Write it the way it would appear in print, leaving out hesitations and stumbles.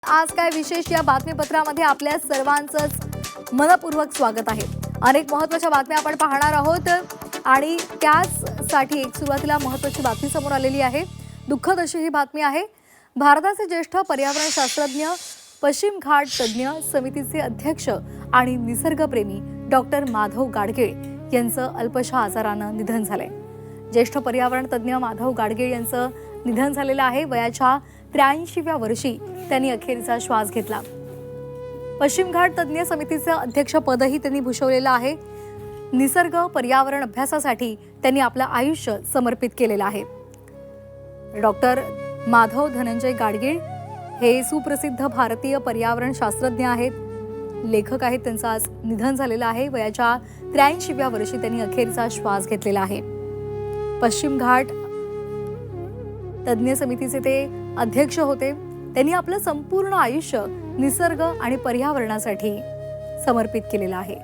आज काय विशेष या बातमीपत्रामध्ये आपल्या सर्वांचंच मनपूर्वक स्वागत आहे। अनेक महत्त्वाच्या बातम्या आपण पाहणार आहोत आणि त्याचसाठी एक सुरुवातीला महत्त्वाची बातमी समोर आलेली आहे। दुःखद अशी ही बातमी आहे। भारताचे ज्येष्ठ पर्यावरण शास्त्रज्ञ, पश्चिम घाट तज्ञ समितीचे अध्यक्ष आणि निसर्गप्रेमी डॉक्टर माधव गाडगीळ यांचं अल्पशा आजारानं निधन झालंय। ज्येष्ठ पर्यावरण तज्ञ माधव गाडगीळ यांचं निधन झालेलं आहे। वयाच्या 83व्या वर्षी त्यांनी अखेरचा श्वास घेतला। पश्चिम घाट तज्ञ समितीचे अध्यक्षपदही त्यांनी भूषवलेलं आहे। निसर्ग पर्यावरण अभ्यासासाठी त्यांनी आपलं आयुष्य समर्पित केलेलं आहे। डॉक्टर माधव धनंजय गाडगीळ हे सुप्रसिद्ध भारतीय पर्यावरण शास्त्रज्ञ आहेत, लेखक आहेत। त्यांचं आज निधन झालेलं आहे। वयाच्या 83व्या वर्षी त्यांनी अखेरचा श्वास घेतलेला आहे। पश्चिम घाट तज्ञ समितीचे ते अध्यक्ष होते। त्यांनी आपलं संपूर्ण आयुष्य निसर्ग आणि पर्यावरणासाठी समर्पित केलेलं आहे।